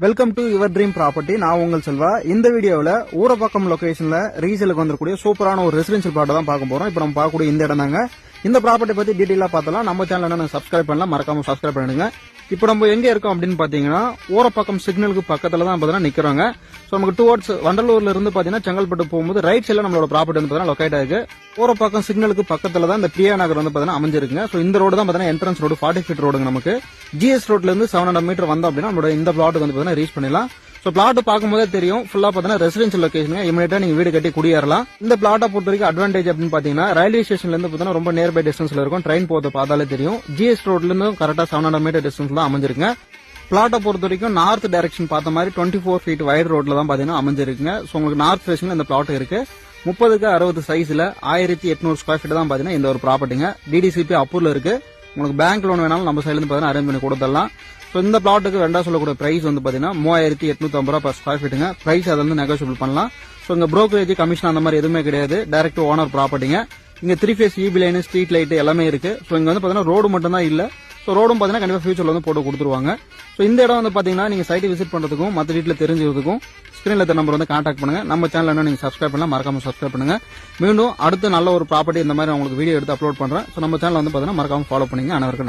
Welcome to your dream property. நான் உங்கள் செல்வா. இந்த வீடியோவில் ஊரப்பாக்கம் லொகேஷன்ல ரீசேலுக்கு வந்திருக்கூடிய சூப்பரான ஒரு ரெசிடென்ஷியல் ப்ளாட் தான் பார்க்க போறோம். இப்போ நம்ம பார்க்கக்கூடிய இந்த இடம் தாங்க. இந்த ப்ராப்பர்ட்டி பத்தி டீடைலா பார்த்தலாம். நம்ம சேனல் என்ன சப்ஸ்கிரைப் பண்ணலாம், மறக்காம சப்ஸ்கிரைப் பண்ணிடுங்க. இப்போ நம்ம எங்க இருக்கோம் அப்படின்னு பாத்தீங்கன்னா ஊரப்பாக்கம் சிக்னலுக்கு பக்கத்துல தான் பாத்தீங்கன்னா நிக்கிறோங்க. சோ நமக்கு டுவர்ட்ஸ் வண்டலூர்ல இருந்து பாத்தீங்கன்னா செங்கல்பட்டு போகும்போது ரைட் சைட்ல நம்மளோட ப்ராப்பர்ட்டி வந்து பாத்தீங்கன்னா லொகேட் ஆயிருக்கு. ஊரப்பாக்கம் சிக்னலுக்கு பக்கத்துல தான் இந்த பிரியா நகர் வந்து பாத்தீங்கன்னா அமைஞ்சிருக்குங்க. சோ இந்த ரோடு தான் பாத்தீங்கன்னா என்ட்ரன்ஸ் ரோடு 40 ஃபீட் ரோடுங்க. நமக்கு ஜிஎஸ் ரோட்ல இருந்து 700 மீட்டர் வந்தோம் அப்படின்னா நம்மளோட இந்த பிளாட்டுக்கு வந்து பாத்தீங்கன்னா ரீச் பண்ணிடலாம். சோ பிளாட் பார்க்கும்போதே தெரியும், ஃபுல்லா பாத்தீங்கன்னா ரெசிடென்ஷியல் லொகேஷன். இமீடியட்டா நீங்க வீடு கட்டி குடியேறலாம். இந்த பிளாட்டை பொறுத்த வரைக்கும் அட்வான்டேஜ் அப்படின்னு பாத்தீங்கன்னா ரயில்வே ஸ்டேஷன்ல இருந்து பாத்தீங்கன்னா ரொம்ப நியர் பை டிஸ்டன்ஸ்ல இருக்கும். ட்ரெயின் போறது பார்த்தாலே தெரியும். ஜிஎஸ் ரோட்ல இருந்து கரெக்டா 700 மீட்டர் டிஸ்டன்ஸ் தான் அமைஞ்சிருக்குங்க. பிளாட்டை பொறுத்த வரைக்கும் நார்த் டைரக்ஷன் பார்த்த மாதிரி 24 ஃபீட் வைட் ரோட்ல தான் பாத்தீங்கன்னா அமைஞ்சிருக்குங்க. சோ உங்களுக்கு நார்த் ஃபேஷன்ல இந்த பிளாட் இருக்கு. 30க்கு 60 சைஸ்ல 1800 ஸ்கொயர் ஃபீட் தான் பாத்தீங்கன்னா இந்த ஒரு ப்ராப்பர்ட்டிங்க. டிடிசிபி அப்ரூவல் இருக்கு. உங்களுக்கு பேங்க் லோன் வேணாலும் நம்ம சைடுல இருந்து பாத்தீங்கன்னா அரேஞ்ச் பண்ணி கொடுத்துடலாம். சோ இந்த பிளாட்டுக்கு ரெண்டா சொல்லக்கூடிய பிரைஸ் வந்து பாத்தீங்கன்னா 3850 ரூபாய் per ஸ்கொயர் ஃபீட்டுங்க. பிரைஸ் அதை வந்து நெகோசியபிள் பண்ணலாம். சோ இங்க புரோக்கரேஜ் கமிஷன் அந்த மாதிரி எதுவுமே கிடையாது. டைரக்ட் ஓனர் ப்ராப்பர்ட்டிங்க. இங்க 3 phase EB line, street light எல்லாமே இருக்கு. சோ இங்க வந்து பாத்தீங்கன்னா ரோடு மட்டும் தான் இல்ல. சோ ரோடும் பாத்தீங்கன்னா கண்டிப்பா ஃபியூச்சர்ல வந்து போட்டு கொடுத்துருவாங்க. சோ இந்த இடம் வந்து பாத்தீங்கன்னா நீங்க சைட் விசிட் பண்றதுக்கும் மத்த டீடைல் தெரிஞ்சுக்கிறதுக்கும் ஸ்கிரீன்ல இருக்க நம்பர் வந்து கான்டாக்ட் பண்ணுங்க. நம்ம சேனல் என்ன நீங்க சப்ஸ்கிரைப் பண்ணலாம், மறக்காம சப்ஸ்கிரைப் பண்ணுங்க. மீண்டும் அடுத்த நல்ல ஒரு ப்ராப்பர்ட்டி இந்த மாதிரி உங்களுக்கு வீடியோ எடுத்து அப்லோட் பண்றேன். சோ நம்ம சேனல் வந்து பாத்தீங்கன்னா மறக்காம ஃபாலோ பண்ணுங்க. அனைவருக்கும் நன்றி.